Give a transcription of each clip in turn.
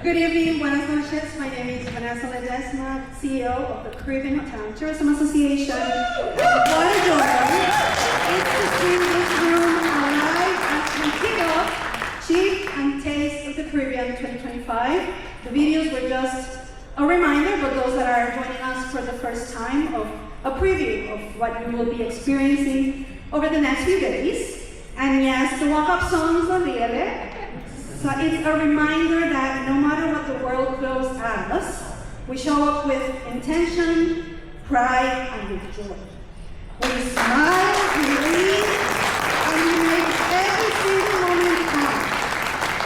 Good evening, buenas noches. My name is Vanessa Ledesma, CEO of the Caribbean Hotel and Tourism Association. What a joy it's to see this room alive as we kick off Chief and Taste of the Caribbean 2025. The videos were just a reminder for those that are joining us for the first time of a preview of what you will be experiencing over the next few days. And yes, the walk-up songs are really. So it's a reminder that no matter what the world throws at us, we show up with intention, pride, and with joy. We smile, we lead, and we make every single moment count.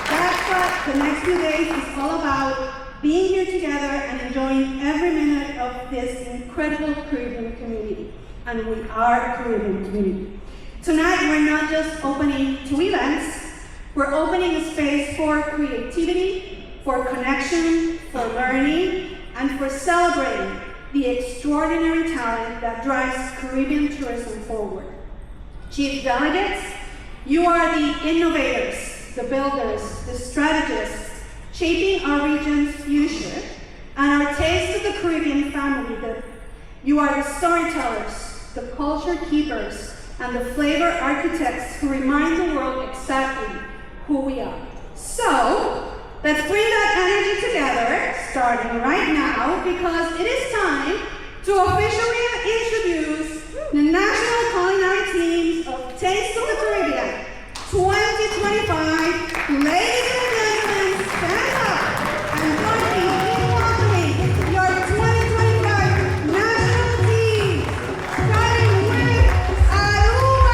That's what the next few days is all about, being here together and enjoying every minute of this incredible Caribbean community. And we are a Caribbean community. Tonight, we're not just opening two events, we're opening a space for creativity, for connection, for learning, and for celebrating the extraordinary talent that drives Caribbean tourism forward. Chief delegates, you are the innovators, the builders, the strategists, shaping our region's future and our taste of the Caribbean family. You are the storytellers, the culture keepers, and the flavor architects who remind the world exactly who we are. So, let's bring that energy together, starting right now, because it is time to officially introduce the national culinary teams of Taste of the Caribbean 2025. Ladies and gentlemen, stand up and join me in welcoming your 2025 national teams, starting with Aruba.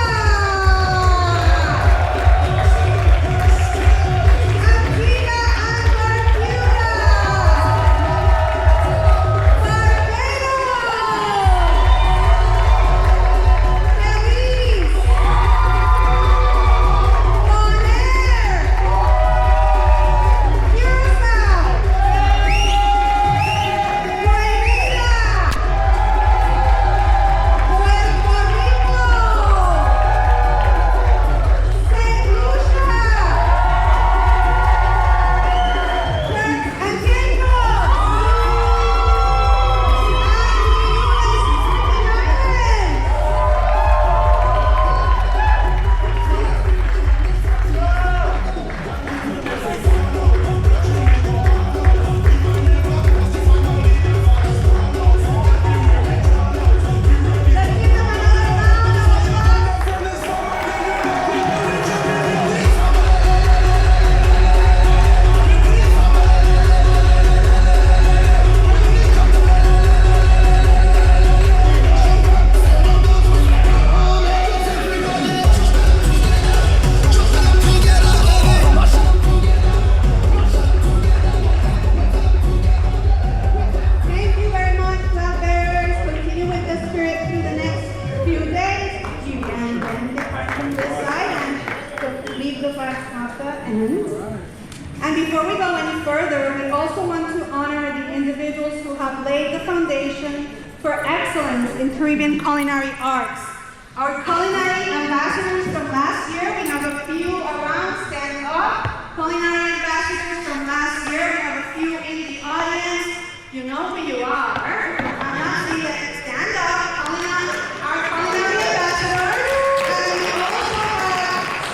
And before we go any further, we also want to honor the individuals who have laid the foundation for excellence in Caribbean culinary arts. Our culinary ambassadors from last year, we have a few around, stand up. Culinary ambassadors from last year, we have a few in the audience. You know who you are. I'm not seeing it. Stand up. Our culinary ambassadors. And we also have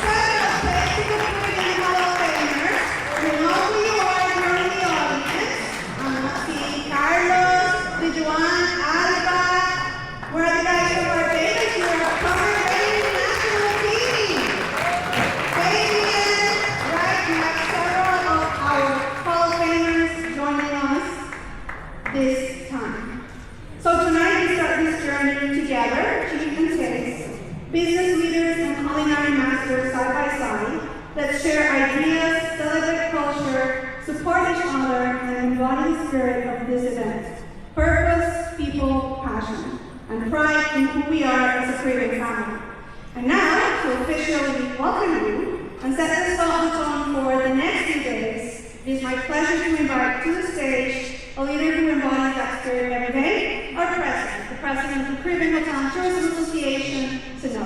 several Taste of the Caribbean Hall of Famers. You know who you are. You're in the audience. I'm not seeing Carlos, Dijuan, Alba. Where are the guys from Barbados? You are covered international team. Fabian, right? We have several of our Hall of Famers joining us this time. So tonight we start this journey together, Chief and Taste, business leaders and culinary masters side by side. Let's share ideas, celebrate culture, support each other, and embody the spirit of this event. Purpose, people, passion, and pride in who we are as a Caribbean family. And now, to officially welcome you and set the tone for the next few days, it is my pleasure to invite to the stage a leader who embodies that spirit every day, our president, the president of the Caribbean Hotel and Tourism Association, Chta.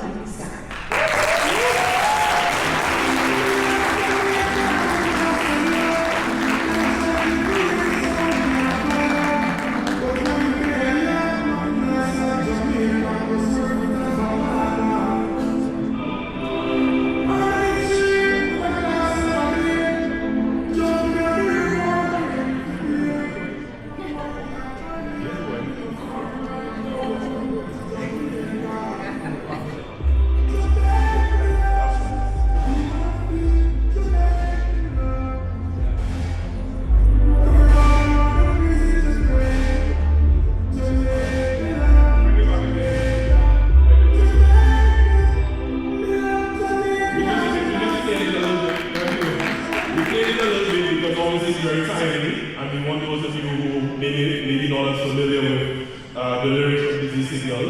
of you who maybe not as familiar with the lyrics of Busy Signal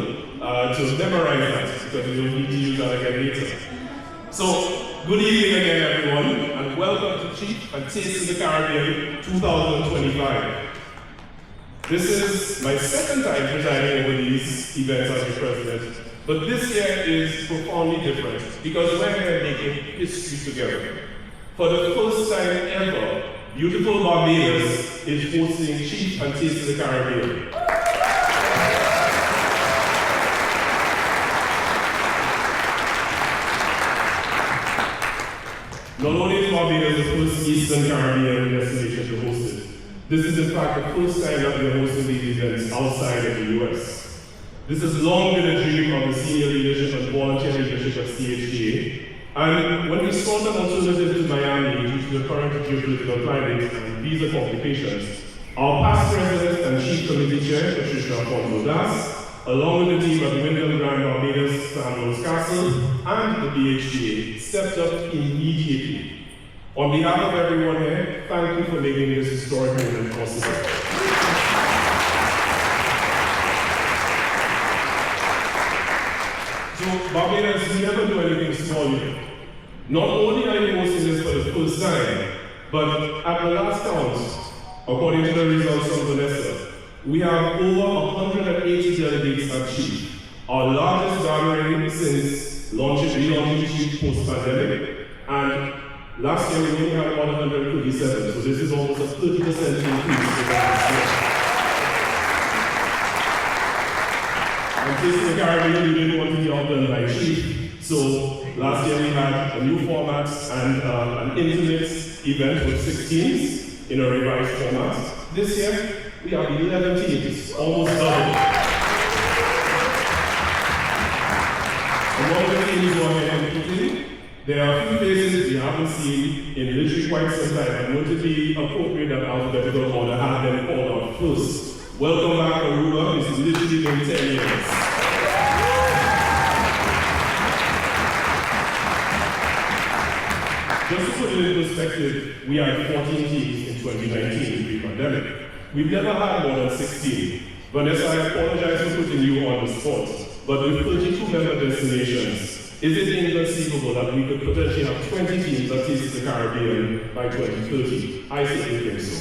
to memorize that, because we don't need to use that again later. So, good evening again, everyone, and welcome to Chta and Taste of the Caribbean 2025. This is my second time presiding over these events as your president, but this year is profoundly different because we're here making history together. For the first time ever, beautiful Barbados is hosting Chta and Taste of the Caribbean. Not only is Barbados the first Eastern Caribbean destination to host it, this is in fact the first time that we are hosting these events outside of the US. This has long been a dream of the senior leadership and volunteer leadership of CHTA, and when we sought an alternative to Miami due to the current geopolitical climate and visa complications, our past president and chief committee chair, Patricia Fonzo-Das, along with the team at Wyndham Grand Barbados Sandals Castle and the BHTA, stepped up immediately. On behalf of everyone here, thank you for making this historic event possible. So, Barbados, you never do anything small here. Not only are you hosting this for the first time, but at the last count, according to the results from Vanessa, we have over 180 delegates at Chta, our largest gathering since relaunching Chta post-pandemic, and last year we only had 137, so this is almost a 30% increase in last year. And Taste of the Caribbean, we didn't want to be outdone by Chta, so last year we had a new format and an intimate event with 6 teams in a revised format. This year, we have 11 teams, almost double. Among the teams who are here competing, there are a few faces we haven't seen in literally quite some time, and would it be appropriate that alphabetical order have them called out first. Welcome back, Aruba. It's literally been 10 years. Just to put it in perspective, we had 14 teams in 2019 pre-pandemic. We've never had more than 16. Vanessa, I apologize for putting you on the spot, but with 32 member destinations, is it inconceivable that we could potentially have 20 teams that taste the Caribbean by 2030? I certainly think so.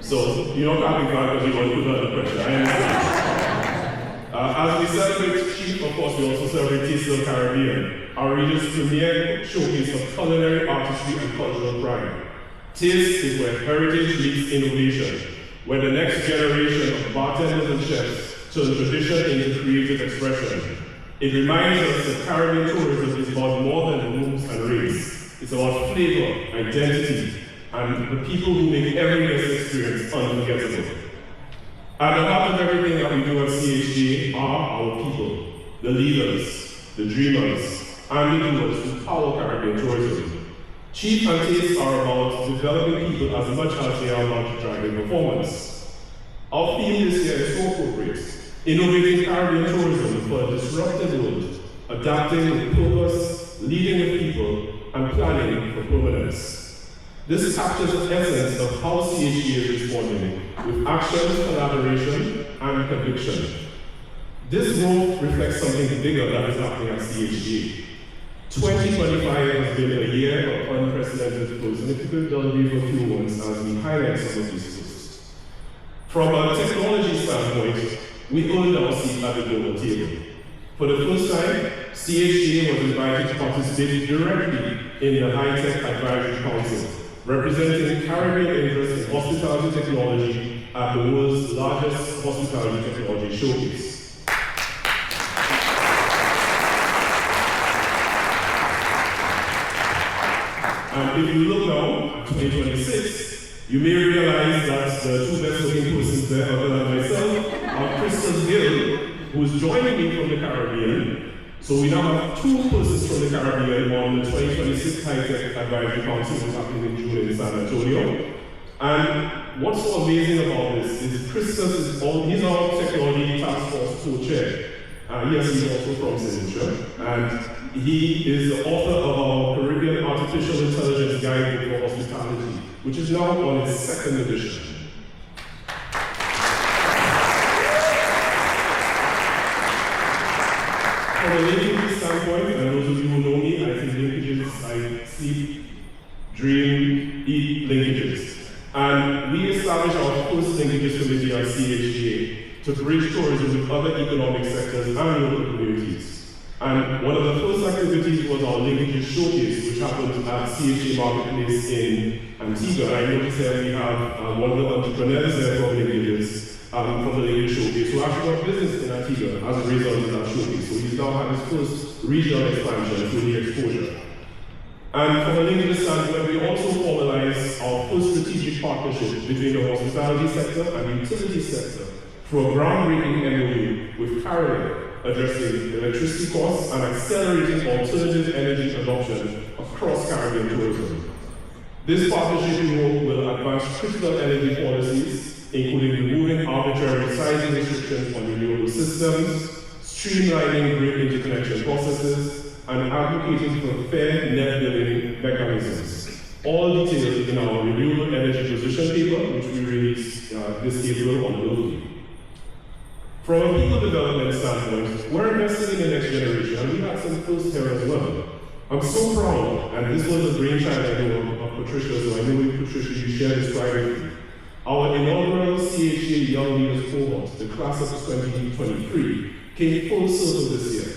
So, you're not happy because you want to put under pressure, I understand. As we celebrate Chta, of course, we also celebrate Taste of the Caribbean, our region's premier showcase of culinary artistry and cultural pride. Taste is where heritage meets innovation, where the next generation of bartenders and chefs turn tradition into creative expression. It reminds us that Caribbean tourism is about more than rooms and rates. It's about flavor, identity, and the people who make every guest experience unforgettable. At the heart of everything that we do at CHTA are our people, the leaders, the dreamers, and the doers who power Caribbean tourism. Chta and Taste are about developing people as much as they are about driving performance. Our theme this year is so appropriate: innovating Caribbean tourism for a disruptive world, adapting with purpose, leading with people, and planning for permanence. This captures the essence of how CHTA is responding, with action, collaboration, and conviction. This growth reflects something bigger that is happening at CHTA. 2025 has been a year of unprecedented growth, and if you could delve a few months as we highlight some of these posts. From a technology standpoint, we earned our seat at the global table. For the first time, CHTA was invited to participate directly in the High-Tech Advisory Council, representing Caribbean interest in hospitality technology at the world's largest hospitality technology showcase. And if you look now at 2026, you may realize that the two best looking persons there, other than myself, are Crystal Gill, who is joining me from the Caribbean. So we now have two persons from the Caribbean on the 2026 High-Tech Advisory Council, which happened in June in San Antonio. And what's so amazing about this is Christos he's our technology task force co-chair. Yes, he's also from Signature, and he is the author of our Caribbean Artificial Intelligence Guidebook for Hospitality, which is now on its 2nd edition. From a linkage standpoint, and those of you who know me, I think linkages, I sleep, dream, eat linkages. And we established our first linkages committee at CHGA to bridge tourism with other economic sectors and local communities. And one of the first activities was our linkages showcase, which happened at CHGA Marketplace in Antigua. I noticed that we have one of the entrepreneurs there from linkages. From the linkage showcase, who actually got business in Antigua as a result of that showcase. So he's now had his first regional expansion through the exposure. And from a linkage standpoint, we also formalized our first strategic partnership between the hospitality sector and the utility sector through a groundbreaking MOU with Carolyn, addressing electricity costs and accelerating alternative energy adoption across Caribbean tourism. This partnership, we hope, will advance critical energy policies, including removing arbitrary sizing restrictions on renewable systems, streamlining grid interconnection processes, and advocating for fair net billing mechanisms. All detailed in our renewable energy position paper, which we released this April on Globally. From a people development standpoint, we're investing in the next generation, and we had some first here as well. I'm so proud, and this was a brainchild I know of Patricia, so I know with Patricia you share this privately. Our inaugural CHA Young Leaders Cohort, the class of 2023, came full circle this year.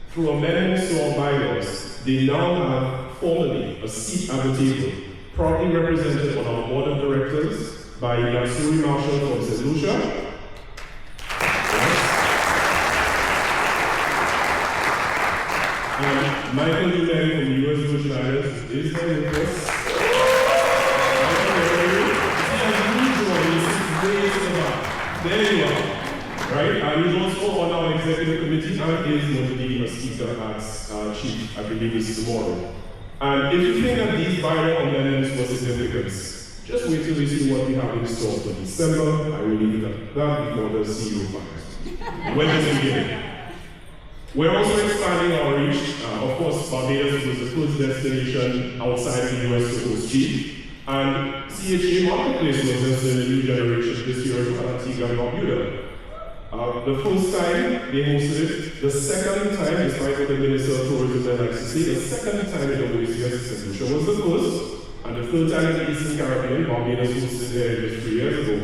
Through amendments to our bylaws, they now have formally a seat at the table, proudly represented on our board of directors by Yatsuri Marshall from St. Lucia, and Michael Newman from the U.S. Virgin Islands is here with us. There you are, right? And he's also on our executive committee and is going to be a speaker as chief, I believe is tomorrow. And if you think that these bylaw amendments were significant, just wait till we see what we have in store for December. I will leave it at that before the CEO finds. When does it begin? We're also expanding our reach. Of course, Barbados was the first destination outside the US to host Chief. And CHA Marketplace was just in the new generation this year in Antigua and Barbuda. The first time they hosted it, the second time, despite what the Minister of Tourism then likes to say, the second time in WCS St. Lucia was the first, and the third time in the Eastern Caribbean, Barbados hosted there just 3 years ago.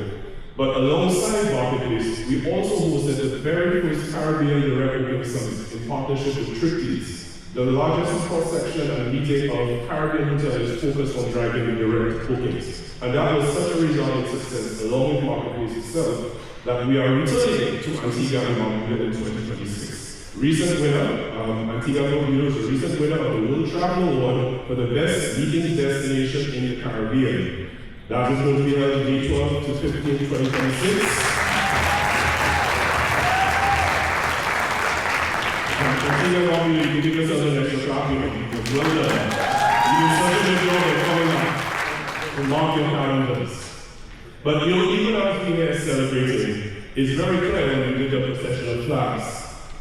But alongside Marketplace, we also hosted the very first Caribbean Direct Booking Summit in partnership with Chta, the largest cross-section and meeting of Caribbean hotels focused on driving direct bookings. And that was such a resounding success, along with Marketplace itself, that we are returning to Antigua and Barbuda in 2026. Recent winner, Antigua and Barbuda is the recent winner of the World Travel Award for the best meeting destination in the Caribbean. That is going to be held May 12 to 15, 2026. Antigua and Barbuda, you give yourself an extra clap, well done. You do such a good job of coming up to mark your calendars. But even as we are celebrating, it's very clear when we look at the procession of flags,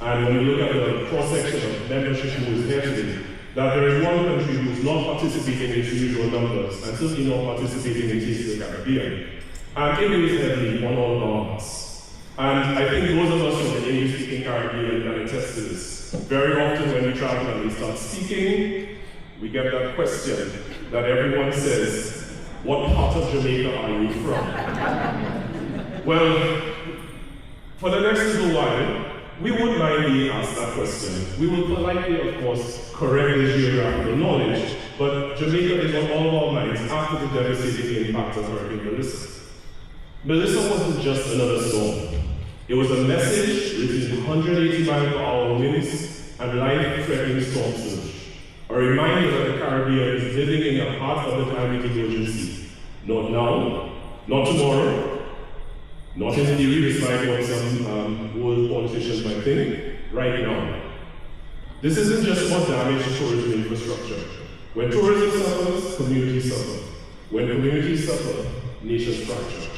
and when we look at the cross-section of membership who is here today, that there is one country who is not participating in its usual numbers, and certainly not participating in Taste of the Caribbean. And it weighs heavily on all of our hearts. And I think those of us from the English-speaking Caribbean can attest to this. Very often when we travel and we start speaking, we get that question that everyone says, what part of Jamaica are you from? Well, for the next little while, we wouldn't mind being asked that question. We will politely, of course, correct the geographical knowledge, but Jamaica is on all of our minds after the devastating impact of Hurricane Melissa. Melissa wasn't just another storm. It was a message written 180 mile per hour winds and life-threatening storm surge. A reminder that the Caribbean is living in the heart of the climate emergency. Not now, not tomorrow, not in theory, despite what some world politicians might think, right now. This isn't just about damage to tourism infrastructure. When tourism suffers, communities suffer. When communities suffer, nations fracture.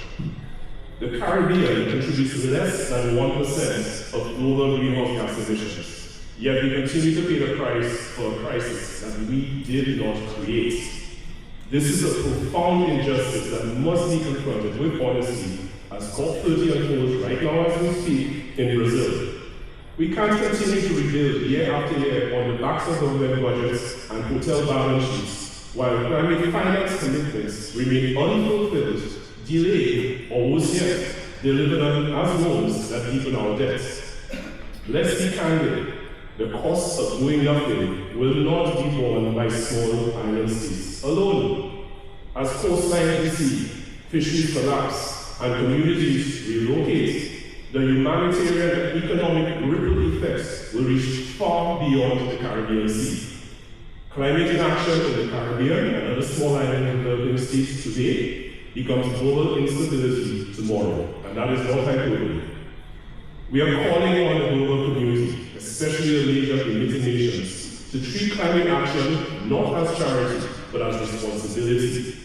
The Caribbean contributes less than 1% of global greenhouse gas emissions, yet we continue to pay the price for a crisis that we did not create. This is a profound injustice that must be confronted with honesty as COP30 unfolds right now as we speak in Brazil. We can't continue to rebuild year after year on the backs of government budgets and hotel balance sheets, while climate finance commitments remain unfulfilled, delayed, or worse yet, delivered on as loans that deepen our debts. Let's be candid. The cost of doing nothing will not be borne by small island states alone. As coastlines recede, fisheries collapse, and communities relocate, the humanitarian and economic ripple effects will reach far beyond the Caribbean Sea. Climate inaction in the Caribbean and other small island and developing states today becomes global instability tomorrow, and that is not hyperbole. We are calling on the global community, especially the major emitting nations, to treat climate action not as charity, but as responsibility.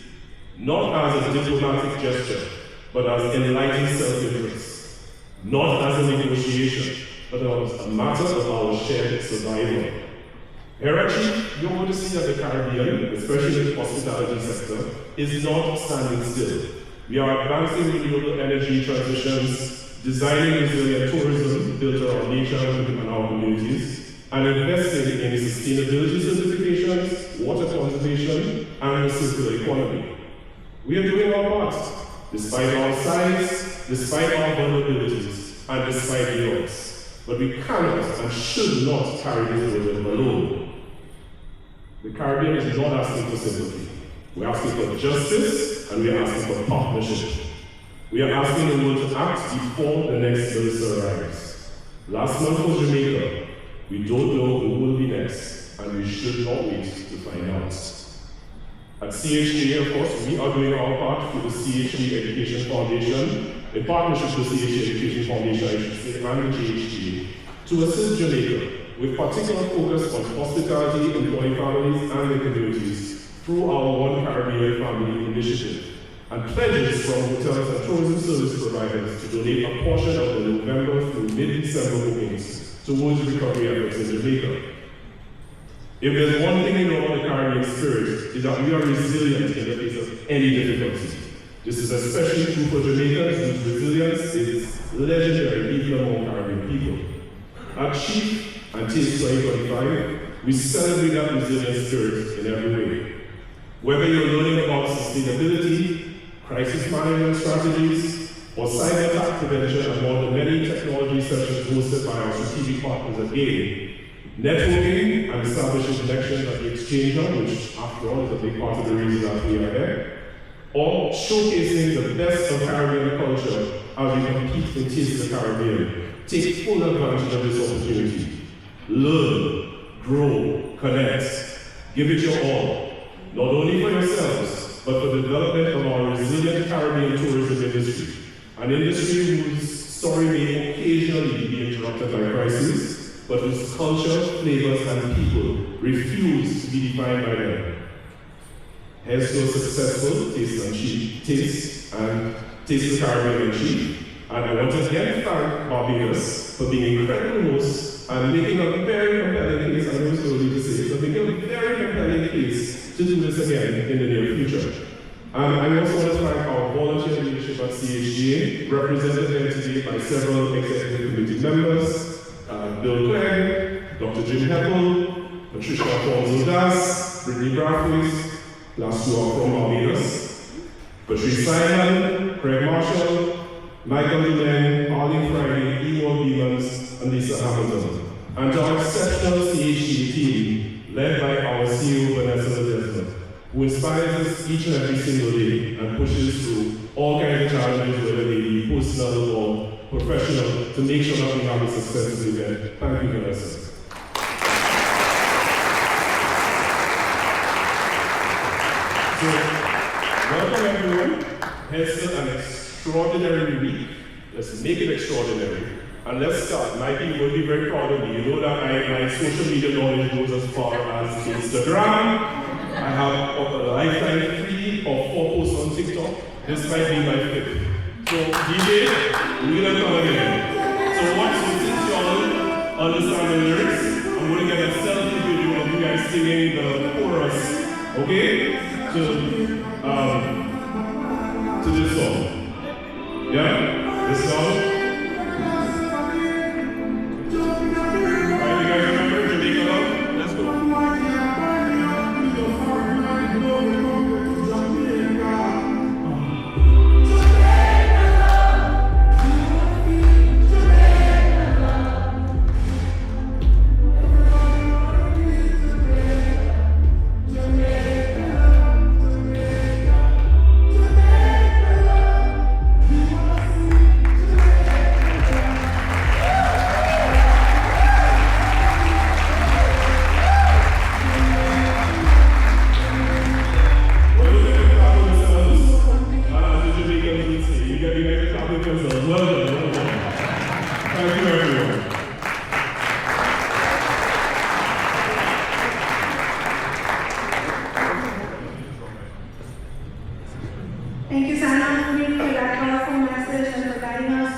Not as a diplomatic gesture, but as enlightened self-interest. Not as a negotiation, but as a matter of our shared survival. Here, Chief, you're going to see that the Caribbean, especially the hospitality sector, is not standing still. We are advancing renewable energy transitions, designing resilient tourism built around nature and our communities, and investing in sustainability certifications, water conservation, and the circular economy. We are doing our part, despite our size, despite our vulnerabilities, and despite the odds. But we cannot and should not carry this burden alone. The Caribbean is not asking for sympathy. We're asking for justice, and we are asking for partnership. We are asking the world to act before the next minister arrives. Last month was Jamaica. We don't know who will be next, and we should not wait to find out. At CHTA, of course, we are doing our part through the CHTA Education Foundation, in partnership with the CHTA Education Foundation, I should say, and the GHTA, to assist Jamaica with particular focus on hospitality, employee families, and their communities through our One Caribbean Family initiative, and pledges from hotels and tourism service providers to donate a portion of the November through mid-December bookings towards recovery efforts in Jamaica. If there's one thing we know about the Caribbean spirit, is that we are resilient in the face of any difficulty. This is especially true for Jamaicans, whose resilience is legendary even among Caribbean people. At Chief and Taste 2025, we celebrate that resilient spirit in every way. Whether you're learning about sustainability, crisis management strategies, or cyber attack prevention among the many technology sessions hosted by our strategic partners at AIM, networking and establishing connections at the Exchanger, which after all is a big part of the reason that we are here, or showcasing the best of Caribbean culture as we compete in Taste the Caribbean. Take full advantage of this opportunity. Learn, grow, connect, give it your all, not only for yourselves, but for the development of our resilient Caribbean tourism industry, an industry whose story may occasionally be interrupted by crises, but whose culture, flavors, and people refuse to be defined by them. Here's to a successful Taste the Caribbean and Chief. And I want to again thank Barbados for being incredible hosts and making a very compelling case, I know it's early to say, but making a very compelling case to do this again in the near future. I also want to thank our volunteer leadership at CHTA, represented here today by several executive committee members, Bill Clegg, Dr. Jim Heppel, Patricia Alfonso-Das, Brittany Brathwaite, last two are from Barbados, Patrice Simon, Craig Marshall, Michael Dulain, Arlene Friday, Emo Beamans, and Lisa Hamilton. And to our exceptional CHTA team, led by our CEO Vanessa Ledesma, who inspires us each and every single day and pushes through all kinds of challenges, whether they be personal or professional, to make sure that we have a successful event. Thank you, Vanessa. So, welcome everyone. Here's an extraordinary week. Let's make it extraordinary. And let's start. Mikey will be very proud of me. You know that my social media knowledge goes as far as Instagram. I have a lifetime 3 or 4 posts on TikTok. This might be my 5th. So DJ, we're gonna come again. So since y'all understand the lyrics, I'm gonna get a selfie video of you guys singing the chorus, okay? To this song. Yeah? This song? give yourselves well done, well done. Thank you, everyone. Thank you, Sana, for that powerful message and for guiding us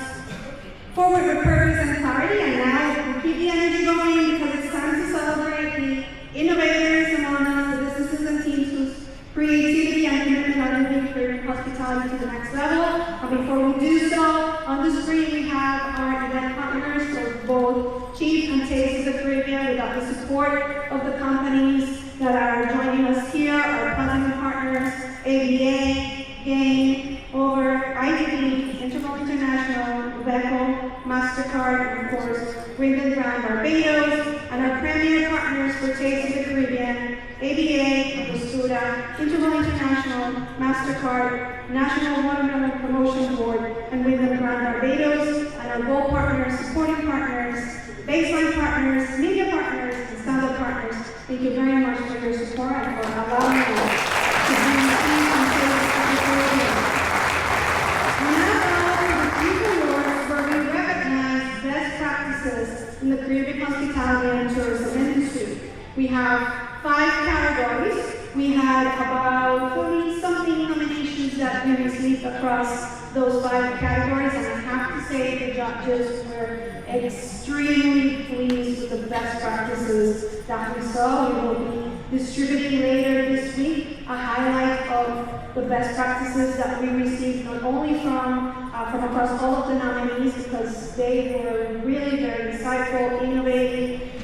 forward with purpose and clarity. And now we keep the energy going because it's time to celebrate the innovators among us, the businesses and teams whose creativity and commitment are moving Caribbean hospitality to the next level. And before we do so, on the screen we have our event partners for both Chta and Taste of the Caribbean. Without the support of the companies that are joining us here, our platinum partners, ABA, Gain, Over, IDB, Interval International, Beco, MasterCard, and of course, Wyndham Grand Barbados, and our premier partners for Taste of the Caribbean, ABA, Chta, Interval International, MasterCard, National Watermelon Promotion Board, and Wyndham Grand Barbados, and our goal partners, supporting partners, baseline partners, media partners, and stand-up partners. Thank you very much for your support and for allowing us to bring you and Taste of the Caribbean. Where we recognize best practices in the Caribbean hospitality and tourism industry. We have 5 categories. We had about 40-something nominations that we received across those 5 categories, and I have to say the judges were extremely pleased with the best practices that we saw. We will be distributing later this week a highlight of the best practices that we received, not only from across all of the nominees, because they were really very insightful, innovative,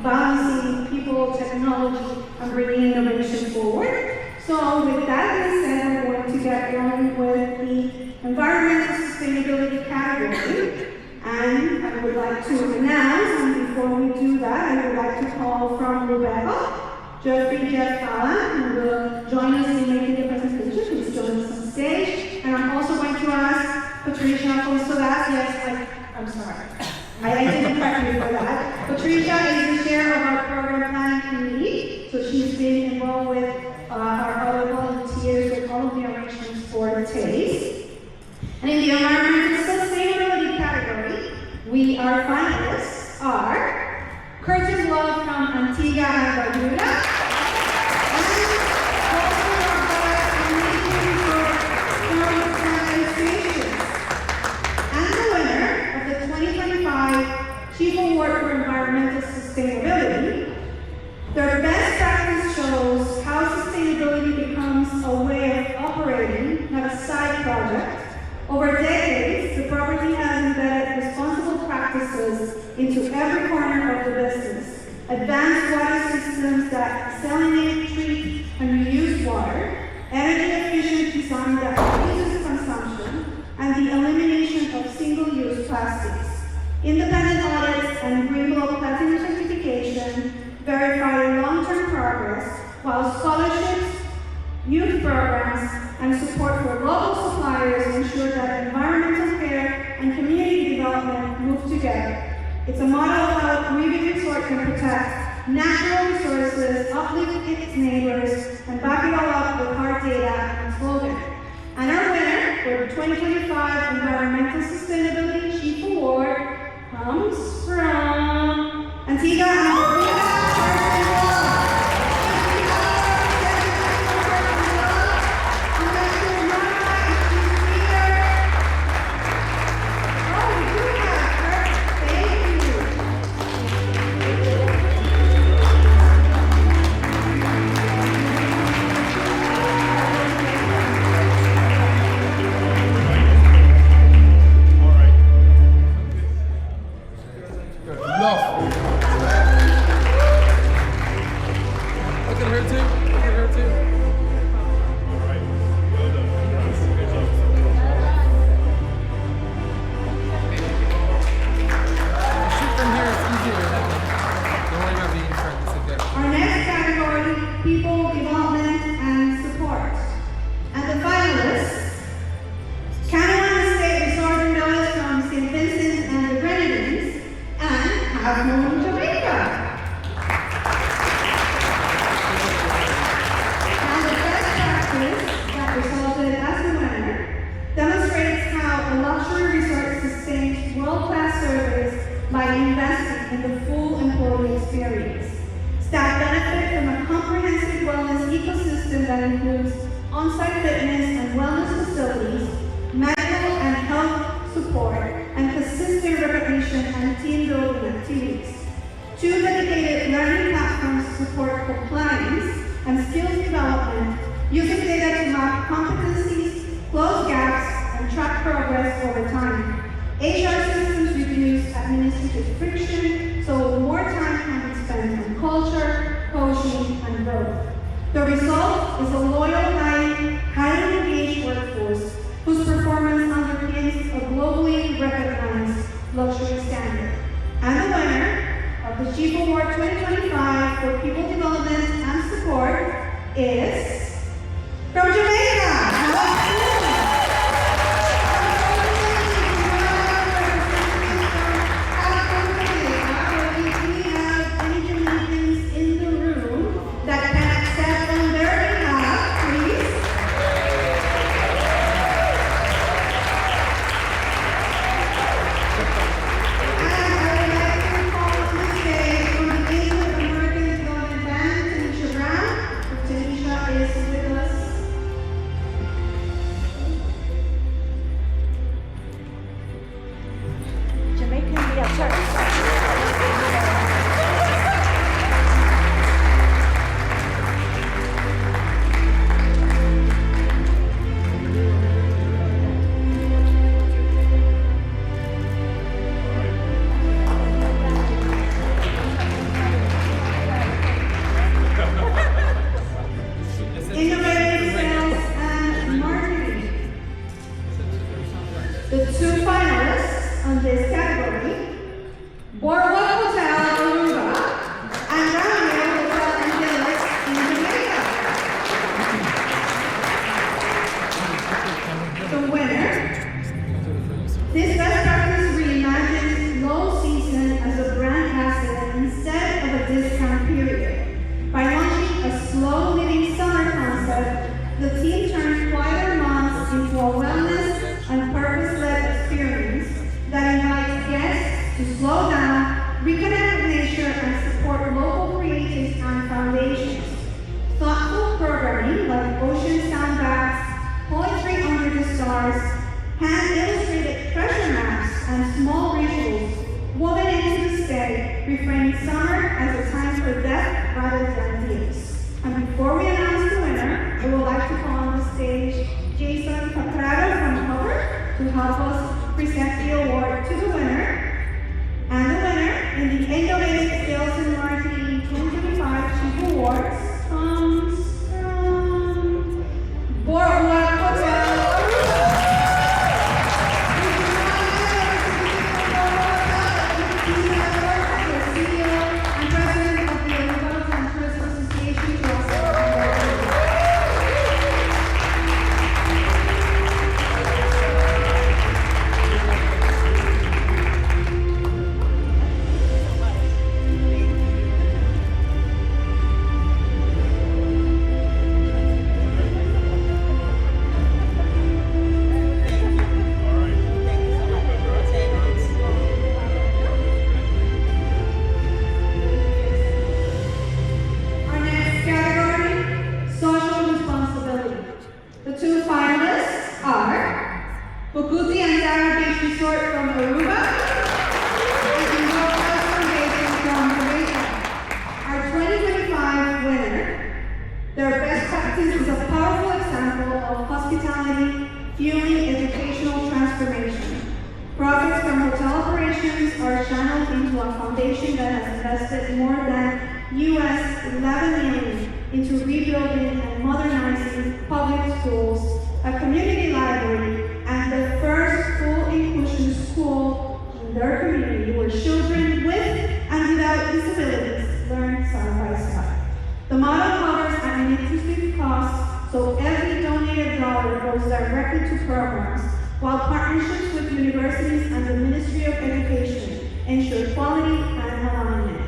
balancing people, technology, and bringing innovation forward. So with that being said, we're going to get going with the environmental sustainability category. And I would like to announce, and before we do that, I would like to call from Rebecca, Jeff Allen, who will join us in making the presentation. Please join us on stage. And I'm also going to ask Patricia Consolas. Yes, I'm sorry. I didn't prep you for that. Patricia is the chair of our program planning committee, so she's been involved with our other volunteers with all of the arrangements for the taste. And in the environmental sustainability category, our finalists are Curtis Love from Antigua and Barbuda, Chief Award for Environmental Sustainability. Their best practice shows how sustainability becomes a way of operating, not a side project. Over decades, the property has embedded responsible practices into every corner of the business. Advanced water systems that salinate, treat, and reuse water, energy-efficient design that reduces consumption, and the elimination of single-use plastics. Independent audits and Green Globe Platinum certification verify long-term progress, while scholarships, youth programs, and support for local suppliers ensure that environmental care and community development move together. It's a model of how a Caribbean resort can protect natural resources, uplift its neighbors, and back it all up with hard data and a slogan. And our winner for the 2025 Environmental Sustainability Chief Award comes from Antigua and Barbuda. All right. the luxury resort sustains world-class service by investing in the full employee experience. Staff benefit from a comprehensive wellness ecosystem that includes on-site fitness and wellness facilities, medical and health support, and consistent recognition and team-building activities. 2 dedicated learning platforms support compliance and skills development, using data to map competencies, close gaps, and track progress over time. HR systems reduce administrative friction, so more time can be spent on culture, coaching, and growth. The result is a loyal, highly engaged workforce whose performance underpins a globally recognized luxury standard. And the winner of the Chief Award 2025 for People Development and Support is from Jamaica. The 2 finalists on this category, Boardwalk Hotel Aruba and Ramiro Hotel Angeles in Jamaica. The winner, this best practice reimagines low season as a brand asset instead of a discount period. By launching a slow living summer concept, the team turned quieter months into a wellness and purpose-led experience that invites guests to slow down, reconnect with nature, and support local creatives and foundations. Thoughtful programming like ocean sound baths, poetry under the stars, hand-illustrated treasure maps, and small rituals woven into the stay reframe summer as a time for depth rather than deals. And before we announce the winner, I would like to call on the stage Jason Patrado from Cover to help us present the award to the winner. And the winner in the Innovative Sales and Marketing 2025 Chief Awards comes from Boardwalk Hotel. The CEO and President of the Hotels and Tourist Association to us. Our next category, social responsibility. The 2 finalists are Bukuti and Dara Beach Resort from Aruba and Indoor Foundation from Jamaica. Our 2025 winner, their best practice is a powerful example of hospitality fueling educational transformation. Profits from hotel operations are channeled into a foundation that has invested more than US $11 million into rebuilding and modernizing public schools, a community library, and the first full inclusion school in their community where children with and without disabilities learn side by side. The model covers administrative costs, so every donated dollar goes directly to programs, while partnerships with universities and the Ministry of Education ensure quality and alignment.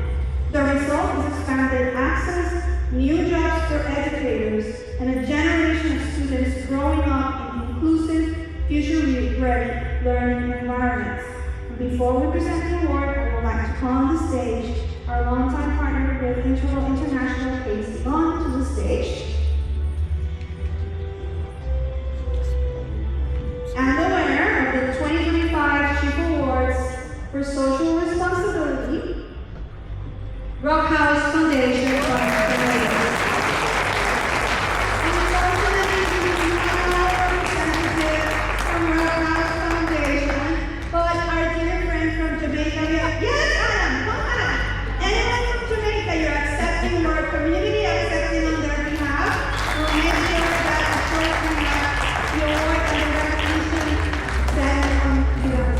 The result is expanded access, new jobs for educators, and a generation of students growing up in inclusive, future ready learning environments. And before we present the award, I would like to call on the stage our longtime partner with Interval International, Casey Bond, to the stage. And the winner of the 2025 Chief Awards for Social Responsibility, Rock House Foundation from the ladies. Unfortunately, we do not have a representative from Rock House Foundation, but our dear friend from Jamaica, yes, Adam, come on. Anyone from Jamaica, you're accepting, or our community accepting on their behalf, we'll make sure that the person that the award and the recognition then come to us.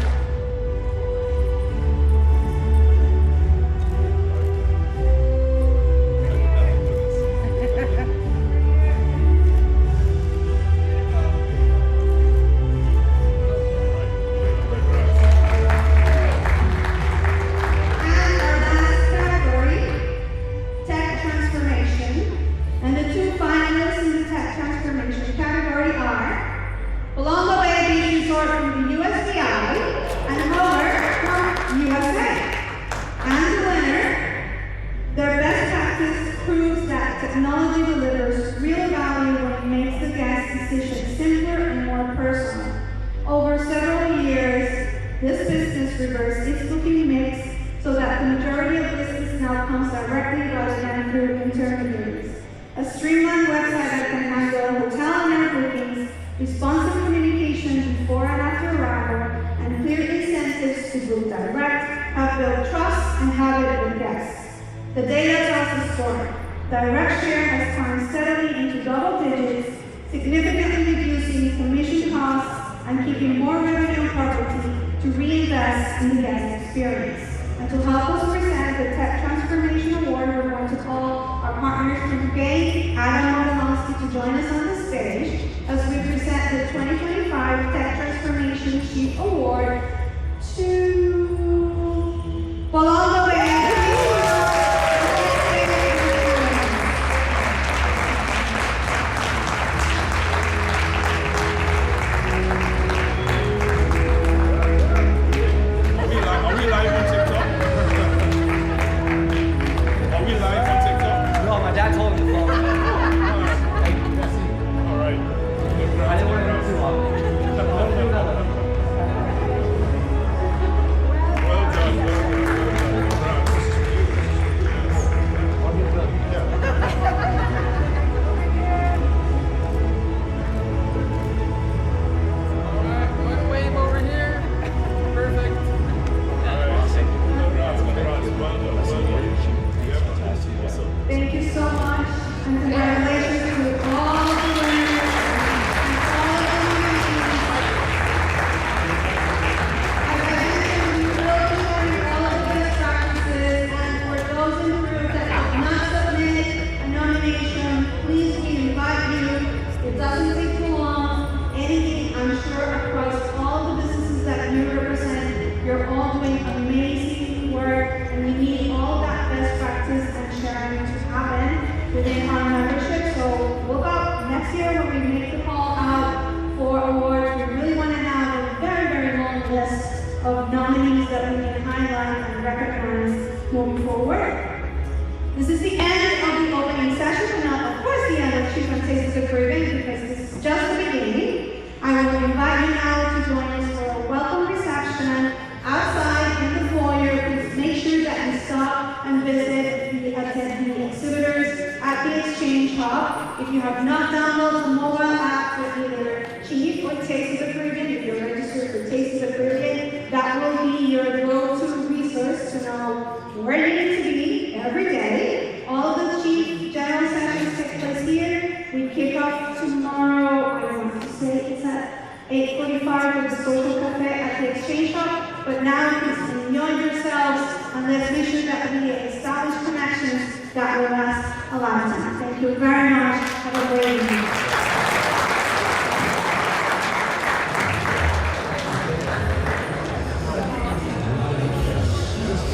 Technology delivers real value when it makes the guest decision simpler and more personal. Over several years, this business reversed its booking mix so that the majority of business now comes directly rather than through intermediaries. A streamlined website that can handle hotel and air bookings, responsive communication before and after arrival, and clear incentives to book direct have built trust and habit with guests. The data tells the story. Direct share has climbed steadily into double digits, significantly reducing commission costs and keeping more revenue and property to reinvest in the guest experience. And to help us present the Tech Transformation Award, we're going to call our partners from GAIN, Adam Modelansky, to join us on the stage as we present the 2025 Tech Transformation Chief Award to Bolonga Bay. Of nominees that we can highlight and recognize moving forward. This is the end of the opening session, and now, of course, the end of Chief and Tastes of the Caribbean, because this is just the beginning. I will invite you now to join us for a welcome reception outside in the foyer. Please make sure that you stop and visit the attendee exhibitors at the Exchange Hub. If you have not downloaded the mobile app for either Chief or Taste of the Caribbean, if you're registered for Taste of the Caribbean, that will be your go-to resource to know where you need to be every day. All of the Chief General Sessions take place here. We kick off tomorrow, I want to say it's at 8:45 with the Social Cafe at the Exchange Hub. But now please enjoy yourselves and let's make sure that we establish connections that will last a lifetime. Thank you very much. Have a great